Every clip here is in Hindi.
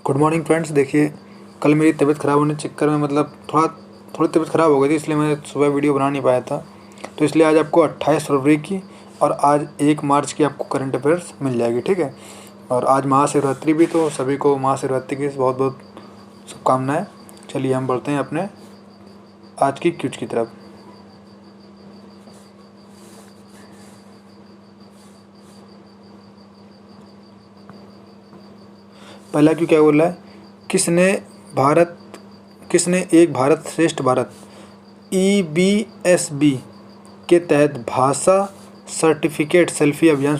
Good morning friends. देखिए, कल मेरी तबीयत ख़राब होने के चक्कर में थोड़ी तबीयत ख़राब हो गई थी, इसलिए मैं सुबह वीडियो बना नहीं पाया था। तो इसलिए आज आपको 28 फरवरी की और आज 1 मार्च की आपको करंट अफेयर्स मिल जाएगी, ठीक है। और आज महाशिवरात्रि भी, तो सभी को महाशिवरात्रि की बहुत बहुत शुभकामनाएँ। चलिए हम बढ़ते हैं अपने आज की क्यूज की तरफ। पहला क्यों क्या बोल रहा है, किसने एक भारत श्रेष्ठ भारत EBSB के तहत भाषा सर्टिफिकेट सेल्फी अभियान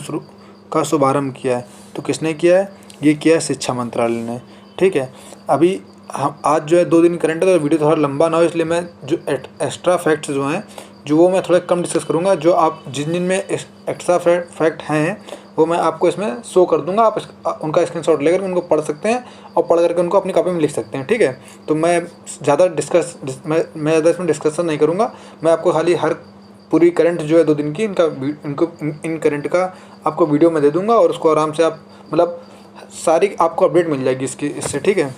का शुभारंभ किया है। तो किसने किया है? ये किया है शिक्षा मंत्रालय ने, ठीक है। अभी हम आज जो है 2 दिन करंट है, तो वीडियो थोड़ा लंबा ना हो, इसलिए मैं जो एक्स्ट्रा फैक्ट्स जो हैं वो मैं थोड़ा कम डिस्कस करूँगा। जो आप जिन में एक्स्ट्रा फैक्ट हैं वो मैं आपको इसमें शो कर दूंगा। आप उनका स्क्रीनशॉट लेकर उनको पढ़ सकते हैं और पढ़ करके उनको अपनी कॉपी में लिख सकते हैं, ठीक है। तो मैं ज़्यादा इसमें डिस्कशन नहीं करूँगा। मैं आपको खाली हर पूरी करंट जो है 2 दिन की इन करंट का आपको वीडियो में दे दूँगा, और उसको आराम से आप मतलब सारी आपको अपडेट मिल जाएगी इससे, ठीक है।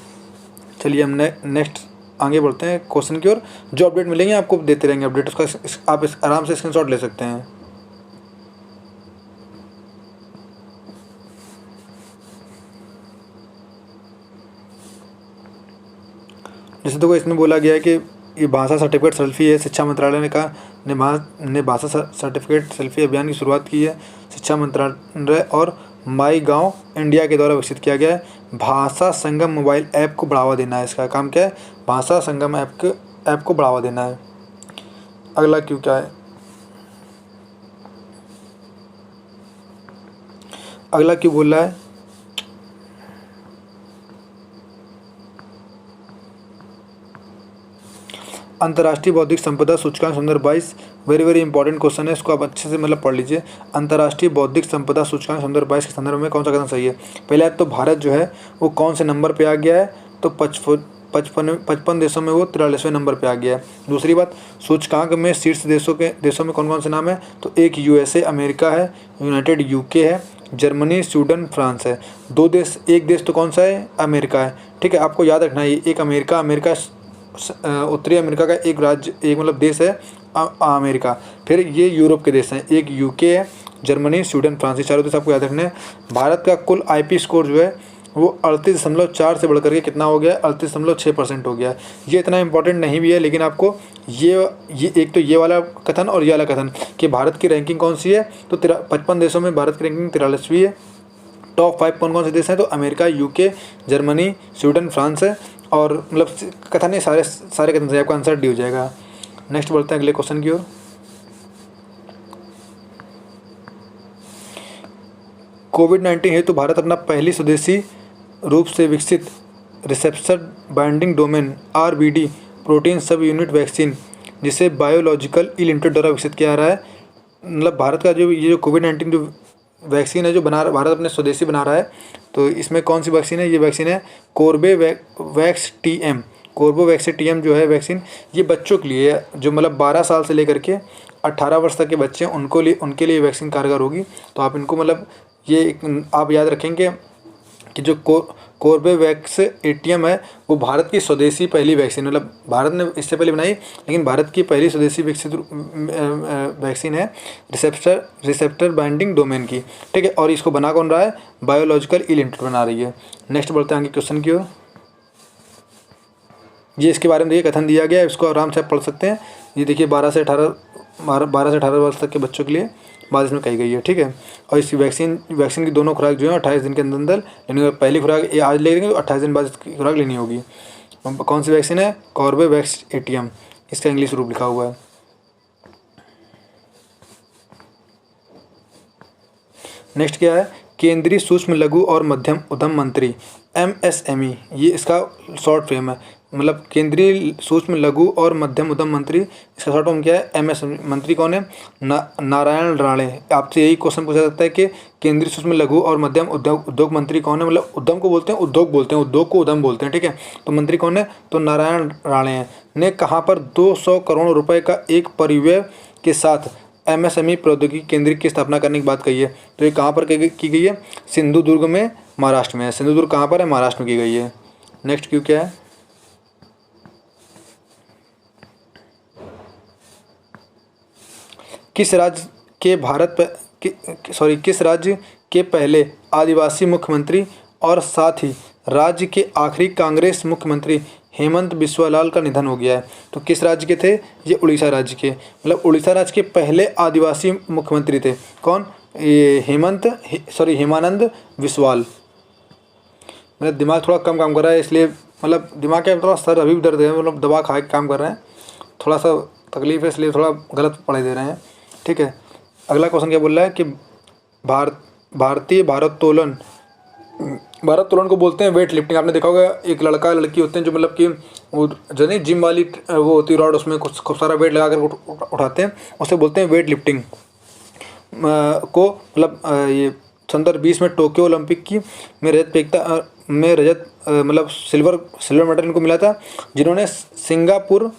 चलिए हम नेक्स्ट आगे बढ़ते हैं क्वेश्चन की ओर। जो अपडेट मिलेंगे आपको देते रहेंगे अपडेट, उसका आप आराम से स्क्रीनशॉट ले सकते हैं। जैसे देखो, इसमें बोला गया है कि ये भाषा सर्टिफिकेट सेल्फी है। शिक्षा मंत्रालय ने कहा ने भाषा सर्टिफिकेट सेल्फी अभियान की शुरुआत की है। शिक्षा मंत्रालय और माई गाँव इंडिया के द्वारा विकसित किया गया है। भाषा संगम मोबाइल ऐप को बढ़ावा देना है। इसका काम क्या है? भाषा संगम ऐप को बढ़ावा देना है। अगला क्यों क्या है? अगला क्यों बोल रहा है, अंतर्राष्ट्रीय बौद्धिक संपदा सूचकांक 2022 वेरी इंपॉर्टेंट क्वेश्चन है। इसको आप अच्छे से मतलब पढ़ लीजिए। अंतर्राष्ट्रीय बौद्धिक संपदा सूचकांक 2022 के संदर्भ में कौन सा कदम सही है? पहले तो भारत जो है वो कौन से नंबर पे आ गया है? तो 55 देशों में वो 43वें नंबर पे आ गया है। दूसरी बात, सूचकांक में शीर्ष देशों में कौन कौन से नाम है? तो एक USA अमेरिका है, यूनाइटेड UK है, जर्मनी, स्वीडन, फ्रांस है। एक देश तो कौन सा है? अमेरिका है, ठीक है। आपको याद रखना है, एक अमेरिका उत्तरी अमेरिका का एक राज्य, एक मतलब देश है अमेरिका। फिर ये यूरोप के देश हैं, एक UK है, जर्मनी, स्वीडन, फ्रांस। ये चारों देश आपको याद रखने हैं। भारत का कुल IP स्कोर जो है वो 38.4 से बढ़कर के कितना हो गया? 38.6% हो गया। ये इतना इंपॉर्टेंट नहीं भी है, लेकिन आपको ये एक तो ये वाला कथन और ये वाला कथन कि भारत की रैंकिंग कौन सी है, तो 55 देशों में भारत की रैंकिंग 43वीं है। टॉप 5 कौन कौन से देश हैं? तो America, UK, Germany, Sweden, France है। और मतलब कथन नहीं, सारे कथन से आपका आंसर डी हो जाएगा। नेक्स्ट बढ़ते हैं अगले क्वेश्चन की ओर। कोविड-19 हेतु भारत अपना पहली स्वदेशी रूप से विकसित receptor binding domain RBD protein सब यूनिट वैक्सीन, जिसे बायोलॉजिकल ई लिमिटेड द्वारा विकसित किया जा रहा है। मतलब भारत का जो कोविड-19 जो वैक्सीन है, जो भारत अपने स्वदेशी बना रहा है, तो इसमें कौन सी वैक्सीन है? ये वैक्सीन है कोर्बेवैक्स TM। कोर्बेवैक्स TM जो है वैक्सीन, ये बच्चों के लिए है, जो मतलब 12 साल से लेकर के 18 वर्ष तक के बच्चे हैं उनके लिए वैक्सीन कारगर होगी। तो आप इनको मतलब आप याद रखेंगे कि जो कोर्बेवैक्स TM है वो भारत की स्वदेशी पहली वैक्सीन, मतलब भारत ने इससे पहले बनाई, लेकिन भारत की पहली स्वदेशी विकसित वैक्सीन है रिसेप्टर बाइंडिंग डोमेन की, ठीक है। और इसको बना कौन रहा है? बायोलॉजिकल ई लिमिटेड बना रही है। नेक्स्ट बढ़ते हैं आगे क्वेश्चन की ओर। ये इसके बारे में देखिए कथन दिया गया है, इसको आराम से आप पढ़ सकते हैं। ये देखिए 12 से 18 वर्ष तक के बच्चों के लिए बात इसमें कही गई है, ठीक है। और इस वैक्सीन की दोनों खुराक जो है 28 दिन के अंदर लेनी होगी। पहली खुराक ये आज ले लेंगे तो 28 दिन बाद इसकी खुराक लेनी होगी। कौन सी वैक्सीन है? कोर्बेवैक्स TM, इसका इंग्लिश रूप लिखा हुआ है। नेक्स्ट क्या है? केंद्रीय सूक्ष्म लघु और मध्यम उद्यम मंत्री MSME, ये इसका शॉर्ट फॉर्म है। मतलब केंद्रीय सूक्ष्म लघु और मध्यम उद्यम मंत्री, इसका शॉर्ट फॉर्म क्या है? MSME। मंत्री कौन है? नारायण राणे। आपसे यही क्वेश्चन पूछा जाता है कि केंद्रीय सूक्ष्म लघु और मध्यम उद्योग मंत्री कौन है? मतलब उद्यम को बोलते हैं उद्योग को उद्यम बोलते हैं, ठीक है। तो मंत्री कौन है? तो नारायण राणे हैं। ने कहाँ पर 200 करोड़ रुपए का एक परिव्यय के साथ MSME प्रौद्योगिकी केंद्र की स्थापना करने की बात कही है? तो ये कहाँ पर की गई है? सिंधुदुर्ग में महाराष्ट्र में है। सिंधुदुर्ग कहाँ पर है? महाराष्ट्र में की गई है। नेक्स्ट क्यू क्या है? किस राज्य के पहले आदिवासी मुख्यमंत्री और साथ ही राज्य के आखिरी कांग्रेस मुख्यमंत्री हेमंत बिस्वालाल का निधन हो गया है? तो किस राज्य के थे? ये उड़ीसा राज्य के, मतलब उड़ीसा राज्य के पहले आदिवासी मुख्यमंत्री थे। कौन? ये हेमानंद बिस्वाल। मेरा दिमाग थोड़ा कम काम कर रहा है, इसलिए मतलब दिमाग का थोड़ा सर अभी भी दर्द है, मतलब दवा खा के काम कर रहे हैं, थोड़ा सा तकलीफ है, इसलिए थोड़ा गलत पढ़ाई दे रहे हैं। ठीक है, अगला क्वेश्चन क्या बोल रहा है कि भारतीय भारोत्तोलन को बोलते हैं वेट लिफ्टिंग। आपने देखा होगा एक लड़का लड़की होते हैं जो मतलब कि वो जो नहीं जिम वाली वो होती है रॉड, उसमें कुछ खूब सारा वेट लगा कर उठाते हैं, उसे बोलते हैं वेट लिफ्टिंग को। मतलब ये 2020 में टोक्यो ओलंपिक की में रजत मतलब सिल्वर मेडल इनको मिला था, जिन्होंने सिंगापुर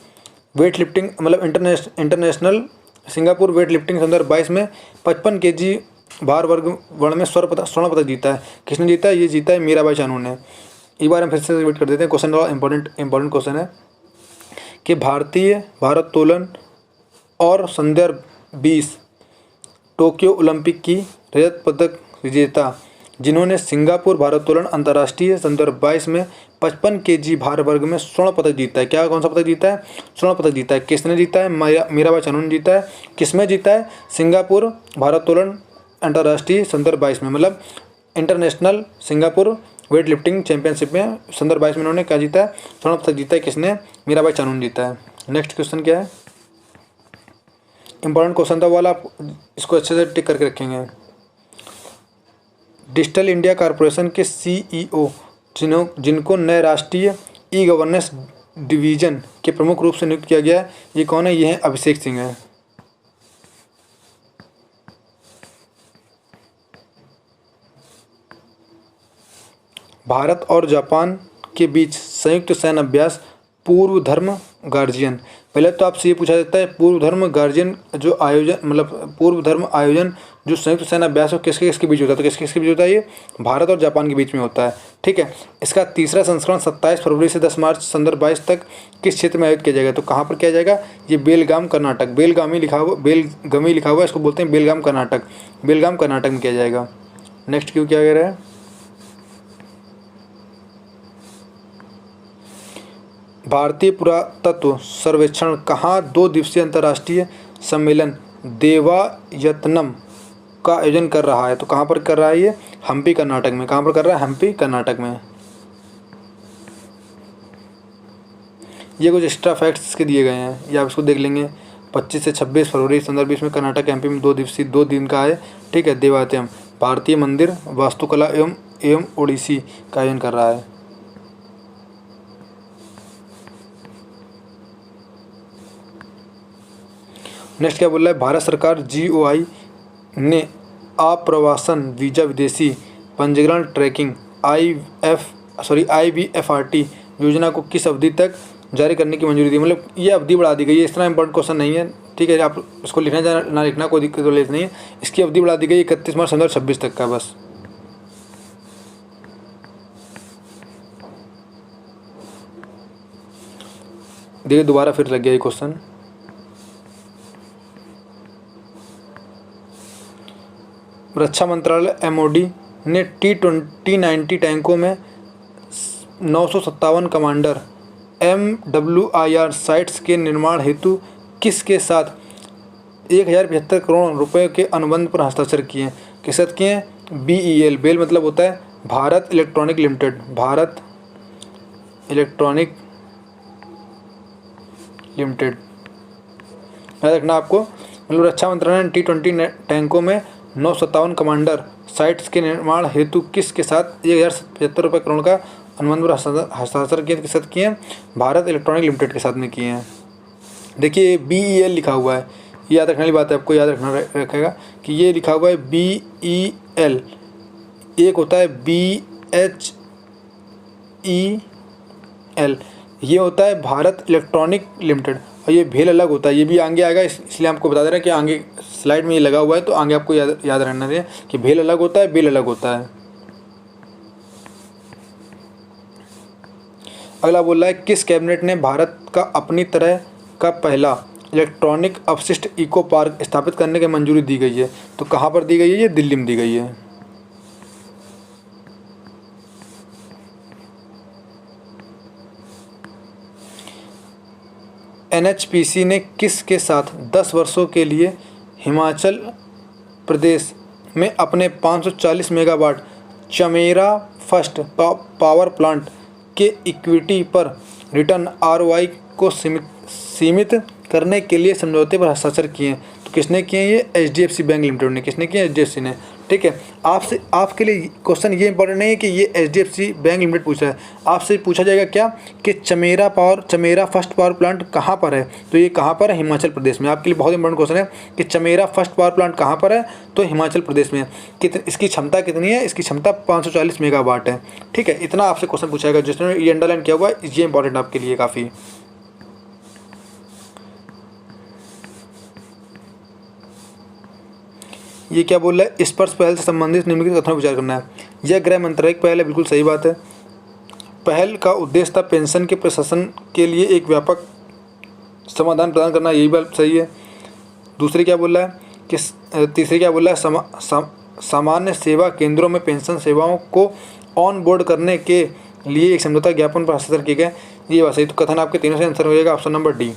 वेट लिफ्टिंग मतलब इंटरनेशनल सिंगापुर वेट लिफ्टिंग 2022 में 55 kg भार वर्ग में स्वर्ण पदक जीता है। किसने जीता है? ये जीता है मीराबाई चानू ने। एक बार हम फिर से रिपीट कर देते हैं, क्वेश्चन थोड़ा इंपॉर्टेंट क्वेश्चन है कि भारतीय भारोत्तोलन और संदर्भ 20 टोक्यो ओलंपिक की रजत पदक विजेता जिन्होंने सिंगापुर भारोत्तोलन अंतर्राष्ट्रीय संदर्भ 22 में 55 kg भार वर्ग में स्वर्ण पदक जीता है। क्या कौन सा पदक जीता है? स्वर्ण पदक जीता है। किसने जीता है? मीराबाई चानू ने जीता है। किसमें जीता है? सिंगापुर भारोत्तोलन अंतर्राष्ट्रीय संदर्भ 22 में, मतलब international Singapore weight lifting championship में संदर्भ 22 में उन्होंने क्या जीता है? स्वर्ण पदक जीता है। किसने? मीराबाई चानू ने जीता है। नेक्स्ट क्वेश्चन क्या है? इंपॉर्टेंट क्वेश्चन था वाला, आप इसको अच्छे से टिक करके रखेंगे। डिजिटल इंडिया कॉरपोरेशन के CEO जिनको नए राष्ट्रीय ई गवर्नेंस डिवीजन के प्रमुख रूप से नियुक्त किया गया है, ये कौन है? ये है अभिषेक सिंह है। भारत और जापान के बीच संयुक्त सैन्य अभ्यास पूर्व धर्म गार्जियन। पहले तो आपसे ये पूछा जाता है पूर्व धर्म गार्जियन जो आयोजन मतलब पूर्व धर्म आयोजन जो संयुक्त सैन्य अभ्यास हो किसके किसके बीच होता है? तो किसके किसके बीच होता है? ये भारत और जापान के बीच में होता है। ठीक है, इसका तीसरा संस्करण 27 फरवरी से 10 मार्च संदर्भ 22 तक किस क्षेत्र में आयोजित किया जाएगा? तो कहाँ पर किया जाएगा? ये बेलगाम कर्नाटक, बेलगमी लिखा हुआ है, इसको बोलते हैं बेलगाम कर्नाटक में किया जाएगा। नेक्स्ट क्यों क्या कह रहा है? भारतीय पुरातत्व सर्वेक्षण कहाँ 2 दिवसीय अंतर्राष्ट्रीय सम्मेलन देवायतनम का आयोजन कर रहा है? तो कहाँ पर कर रहा है? ये हम्पी कर्नाटक में। कहाँ पर कर रहा है? हम्पी कर्नाटक में। ये कुछ एक्स्ट्रा फैक्ट्स के दिए गए हैं, ये आप इसको देख लेंगे। 25 से 26 फरवरी संदर्भ 20 में कर्नाटक एमपी में 2 दिन का है। ठीक है, देवायतम भारतीय मंदिर वास्तुकला एवं ओडिसी का आयोजन कर रहा है। नेक्स्ट क्या बोल रहा है? भारत सरकार GOI ने आप्रवासन वीजा विदेशी पंजीकरण ट्रैकिंग IVFRT योजना को किस अवधि तक जारी करने की मंजूरी दी? मतलब ये अवधि बढ़ा दी गई है। इस तरह इंपॉर्टेंट क्वेश्चन नहीं है, ठीक है, आप इसको लिखना ना लिखना कोई दिक्कत वाली नहीं है। इसकी अवधि बढ़ा दी गई 31 मार्च 2026 तक का बस। देखिए दोबारा फिर लग गया ये क्वेश्चन। रक्षा मंत्रालय MOD ने T-90 टैंकों में 957 कमांडर MWIR साइट्स के निर्माण हेतु किसके साथ 1075 करोड़ रुपए के अनुबंध पर हस्ताक्षर किए हैं? किसके साथ किए हैं? BEL, बेल मतलब होता है Bharat electronic limited, Bharat electronic limited. याद रखना आपको, मतलब रक्षा मंत्रालय ने T-20 टैंकों में 957 कमांडर साइट्स के निर्माण हेतु किसके साथ 1075 करोड़ का अनुबंध पर हस्ताक्षर किए? किसके साथ किए हैं? भारत इलेक्ट्रॉनिक लिमिटेड के साथ में किए हैं। देखिए BEL लिखा हुआ है, ये याद रखने वाली बात है, आपको याद रखेगा कि ये लिखा हुआ है BEL। एक होता है BHEL, ये होता है भारत इलेक्ट्रॉनिक लिमिटेड, और ये भेल अलग होता है। ये भी आगे आएगा, इसलिए आपको बता दे रहे हैं कि आगे स्लाइड में ये लगा हुआ है, तो आगे आपको याद रहना है कि भेल अलग होता है, बेल अलग होता है। अगला बोल रहा है किस कैबिनेट ने भारत का अपनी तरह का पहला इलेक्ट्रॉनिक अपशिष्ट इको पार्क स्थापित करने की मंजूरी दी गई है? तो कहाँ पर दी गई है? ये दिल्ली में दी गई है। एनएचपीसी ने किसके साथ 10 वर्षों के लिए हिमाचल प्रदेश में अपने 540 megawatt Chamera first power plant के इक्विटी पर रिटर्न आरओआई को सीमित करने के लिए समझौते पर हस्ताक्षर किए हैं? तो किसने किए? ये एचडीएफसी बैंक लिमिटेड ने। किसने किए? एचडीएफसी ने। ठीक है, आपसे आपके लिए क्वेश्चन ये इंपॉर्टेंट नहीं है कि ये एचडीएफसी बैंक लिमिटेड पूछा है, आपसे पूछा जाएगा क्या कि चमेरा फर्स्ट पावर प्लांट कहाँ पर है? तो ये कहाँ पर है? हिमाचल प्रदेश में। आपके लिए बहुत इंपॉर्टेंट क्वेश्चन है कि चमेरा फर्स्ट पावर प्लांट कहाँ पर है? तो हिमाचल प्रदेश में है। इसकी क्षमता कितनी है? इसकी क्षमता 540 मेगावाट है। ठीक है, इतना आपसे क्वेश्चन पूछा जाएगा। जिसने ये अंडरलाइन किया हुआ है ये इंपॉर्टेंट आपके लिए काफ़ी। ये क्या बोल रहा है? स्पर्श पहल से संबंधित निम्नलिखित कथनों पर विचार करना है। यह गृह मंत्रालय की पहल है, बिल्कुल सही बात है। पहल का उद्देश्य था पेंशन के प्रशासन के लिए एक व्यापक समाधान प्रदान करना, यही बात सही है। दूसरी क्या बोल रहा है कि तीसरी क्या बोल रहा है? सामान्य सेवा केंद्रों में पेंशन सेवाओं को ऑन बोर्ड करने के लिए एक समझौता ज्ञापन पर हस्ताक्षर किए गए, ये बात सही। तो कथन आपके तीनों से आंसर हो जाएगा ऑप्शन नंबर डी।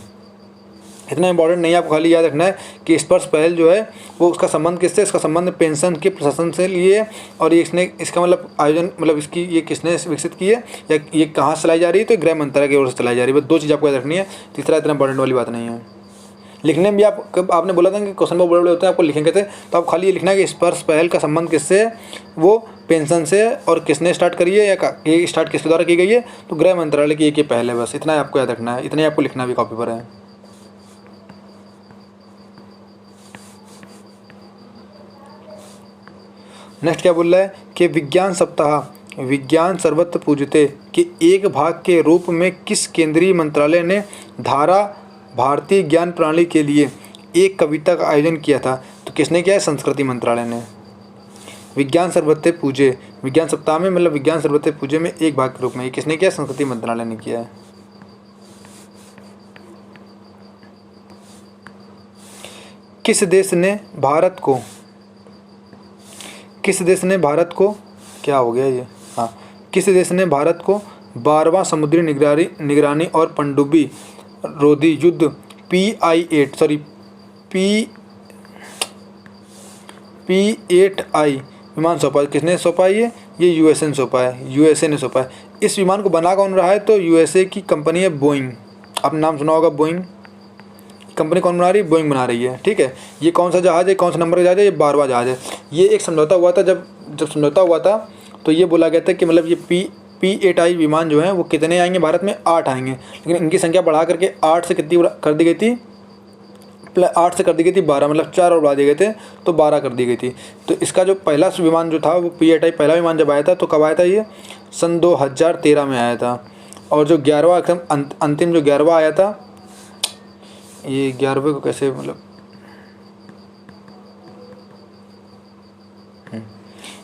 इतना इंपॉर्टेंट नहीं है, आपको खाली याद रखना है कि स्पर्श पहल जो है वो उसका संबंध किससे? इसका संबंध पेंशन के प्रशासन से लिए। और ये इसका मतलब आयोजन मतलब इसकी ये किसने विकसित की है या ये कहाँ से चलाई जा रही है? तो गृह मंत्रालय की ओर से चलाई जा रही है। बस दो चीज़ आपको याद रखनी है, तीसरा इतना इंपॉर्टेंट वाली बात नहीं है। लिखने में भी आपने बोला था कि क्वेश्चन बहुत बड़े बड़े होते हैं, आपको लिखेंगे थे तो आप खाली ये लिखना है कि स्पर्श पहल का संबंध किससे? वो पेंशन से। और किसने स्टार्ट करी है या ये स्टार्ट किसके द्वारा की गई है? तो गृह मंत्रालय की एक पहल है। बस इतना आपको याद रखना है, इतना ही आपको लिखना भी कॉपी पर है। नेक्स्ट क्या बोल रहा है कि विज्ञान सप्ताह विज्ञान सर्वत्र पूज्यते के एक भाग के रूप में किस केंद्रीय मंत्रालय ने धारा भारतीय ज्ञान प्रणाली के लिए एक कविता का आयोजन किया था? तो किसने किया है? संस्कृति मंत्रालय ने। विज्ञान सर्वत्र पूजे विज्ञान सप्ताह में मतलब विज्ञान सर्वत्र पूजे में एक भाग के रूप में किसने किया? संस्कृति मंत्रालय ने किया है। किस देश ने भारत को क्या हो गया ये? हाँ, किस देश ने भारत को 12वां समुद्री निगरानी और पनडुब्बी रोधी युद्ध P8I विमान सौंपा? किसने सौंपा? ये यूएसए ने सौंपा है। यूएसए ने सौंपा है। इस विमान को बना कौन रहा है? तो यूएसए की कंपनी है बोइंग। आपने नाम सुना होगा बोइंग। कंपनी कौन बना रही है? बोइंग बना रही है। ठीक है, ये कौन सा जहाज़ है? कौन सा नंबर का जहाज़ है? ये 12वां जहाज़ है। ये एक समझौता हुआ था, जब समझौता हुआ था तो ये बोला गया था कि मतलब ये P8I विमान जो हैं वो कितने आएंगे भारत में? 8 आएंगे। लेकिन इनकी संख्या बढ़ा करके 8 से कितनी कर दी गई थी? 8 से कर दी गई थी 12, मतलब 4 और बढ़ा दिए गए थे तो 12 कर दी गई थी। तो इसका जो पहला विमान जो था वो P8I पहला विमान जब आया था तो कब आया था? ये सन 2013 में आया था। और जो 11वां एकदम अंतिम जो 11वां आया था, ये 11वें को कैसे मतलब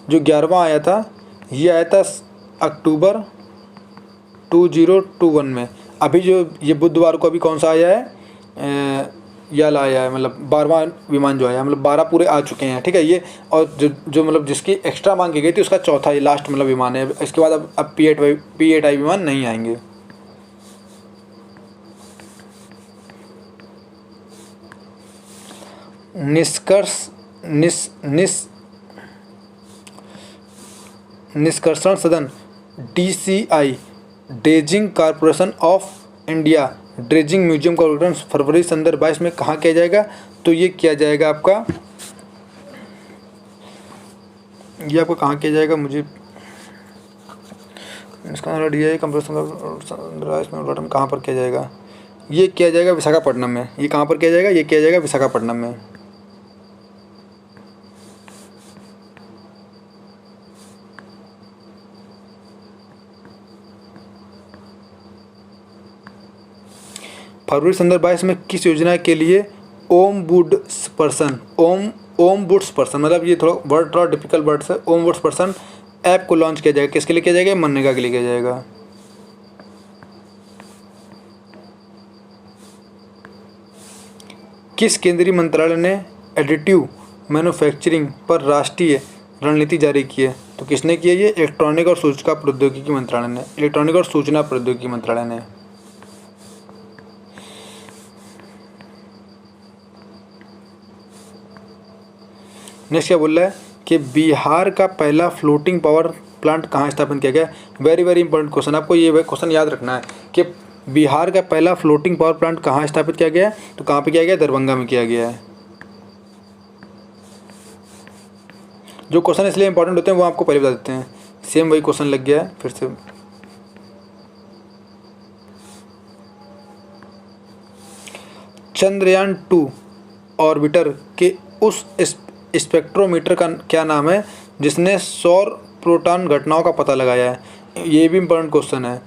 जो 11वां आया था ये आया था अक्टूबर 2021 में। अभी जो ये बुधवार को अभी कौन सा आया है? याला आया है, मतलब 12वां विमान जो आया, मतलब 12 पूरे आ चुके हैं। ठीक है, ये और जो मतलब जिसकी एक्स्ट्रा मांग की गई थी उसका चौथा ये लास्ट मतलब विमान है। इसके बाद अब P8I विमान नहीं आएंगे। निष्कर्षण सदन DCI dredging corporation of India dredging museum का उद्घाटन फरवरी 2022 में कहाँ किया जाएगा? तो ये किया जाएगा आपका, ये आपको कहाँ किया जाएगा? मुझे इसका DCI कॉरपोरेशन में उद्घाटन कहाँ पर किया जाएगा? ये किया जाएगा विशाखापट्टनम में। ये कहाँ पर किया जाएगा? ये किया जाएगा विशाखापट्टनम में। फरवरी 2022 में किस योजना के लिए ओम्बुड्सपर्सन मतलब ये थोड़ा वर्ड थोड़ा डिफिकल्ट वर्ड है, ओम्बुड्सपर्सन ऐप को लॉन्च किया जाएगा? किसके लिए किया जाएगा? मनरेगा के लिए किया जाएगा। किस केंद्रीय मंत्रालय ने एडिटिव मैन्युफैक्चरिंग पर राष्ट्रीय रणनीति जारी की है? तो किसने की है ये? इलेक्ट्रॉनिक और सूचना प्रौद्योगिकी मंत्रालय ने। इलेक्ट्रॉनिक और सूचना प्रौद्योगिकी मंत्रालय ने। नेक्स्ट क्या बोल रहा है कि बिहार का पहला फ्लोटिंग पावर प्लांट कहाँ स्थापित किया गया? वेरी वेरी इंपॉर्टेंट क्वेश्चन, आपको ये क्वेश्चन याद रखना है कि बिहार का पहला फ्लोटिंग पावर प्लांट कहाँ स्थापित किया गया है? तो कहाँ पे किया गया? दरभंगा में किया गया है। जो क्वेश्चन इसलिए इंपॉर्टेंट होते हैं वो आपको पहले बता देते हैं। सेम वही क्वेश्चन लग गया है फिर से। चंद्रयान 2 ऑर्बिटर के उस स्पेक्ट्रोमीटर का क्या नाम है जिसने सौर प्रोटॉन घटनाओं का पता लगाया है? ये भी इंपॉर्टेंट क्वेश्चन है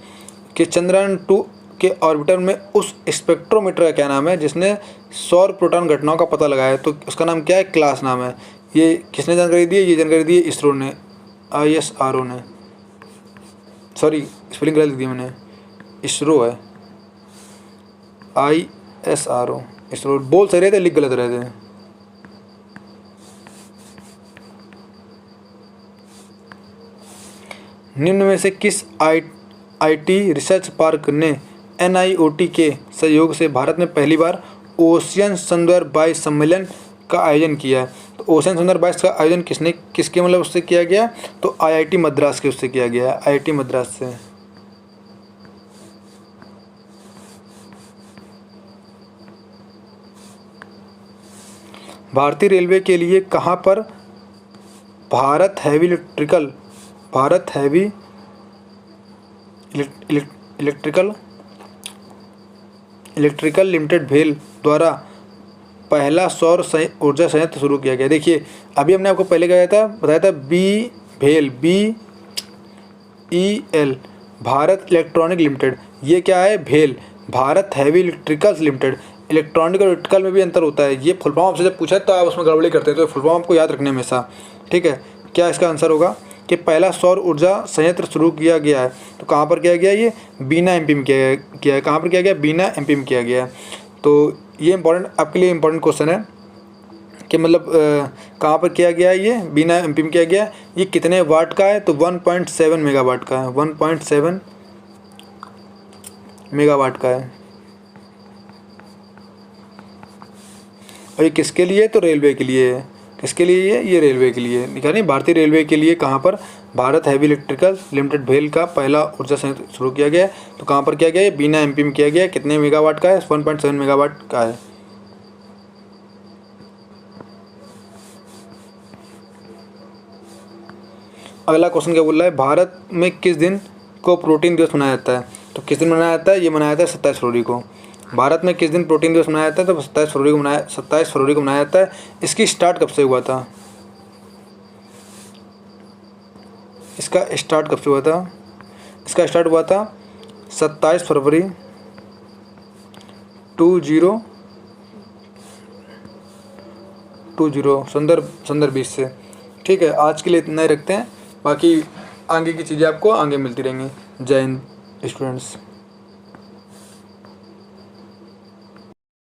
कि चंद्रयान 2 के ऑर्बिटर में उस स्पेक्ट्रोमीटर का क्या नाम है जिसने सौर प्रोटॉन घटनाओं का पता लगाया है? तो उसका नाम क्या है? क्लास नाम है। ये किसने जानकारी दी है? ये जानकारी दी है इसरो ने, ISRO ने। सॉरी स्पेलिंग गलत दी मैंने, इसरो है, ISRO। इसरो बोल सही रहे थे, लिख गलत रहे थे। निम्न में से किस IT रिसर्च पार्क ने NIOT के सहयोग से भारत में पहली बार ओशियन सन 2022 सम्मेलन का आयोजन किया है? तो ओशियन सन 2022 का आयोजन किसके मतलब उससे किया गया? तो IIT मद्रास के उससे किया गया है, IIT मद्रास से। भारतीय रेलवे के लिए कहाँ पर भारत हैवी इलेक्ट्रिकल लिमिटेड भेल द्वारा पहला सौर ऊर्जा संयंत्र शुरू किया गया? देखिए अभी हमने आपको पहले बताया था BEL भारत इलेक्ट्रॉनिक लिमिटेड। ये क्या है? भेल, Bharat heavy electricals limited. Electronic और इलेक्ट्रिकल में भी अंतर होता है। ये फुल फॉर्म आपसे जब पूछा है तो आप उसमें गड़बड़ी करते हैं, तो फुल फॉर्म आपको याद रखने हमेशा, ठीक है। क्या इसका आंसर होगा कि पहला सौर ऊर्जा संयंत्र शुरू किया गया है? तो कहाँ पर किया गया? ये बीना MP में किया है। कहाँ पर किया गया? बीना MP में किया गया है। तो ये इंपॉर्टेंट आपके लिए इंपॉर्टेंट क्वेश्चन है कि मतलब कहाँ पर किया गया है? ये बीना MP में किया गया है। ये कितने वाट का है? तो 1.7 मेगावाट का है, 1.7 मेगावाट का है। और ये किसके लिए? तो रेलवे के लिए है। किसके लिए ये रेलवे के लिए लिखा नहीं, भारतीय रेलवे के लिए कहाँ पर भारत हैवी इलेक्ट्रिकल लिमिटेड भेल का पहला ऊर्जा संयंत्र शुरू किया गया है। तो कहाँ पर किया गया है? बीना MP में किया गया है। कितने मेगावाट का है? 1.7 मेगावाट का है। अगला क्वेश्चन क्या बोल रहा है? भारत में किस दिन को प्रोटीन दिवस मनाया जाता है? तो किस दिन मनाया जाता है? ये मनाया जाता है 27 फरवरी को। भारत में किस दिन प्रोटीन दिवस मनाया जाता है? तो 27 फरवरी को मनाया जाता है। इसकी स्टार्ट कब से हुआ था? इसका स्टार्ट कब से हुआ था? इसका स्टार्ट हुआ था 27 फरवरी 2020 संदर्भ 20 से। ठीक है, आज के लिए इतना ही रखते हैं, बाकी आगे की चीज़ें आपको आगे मिलती रहेंगी। जय हिंद स्टूडेंट्स।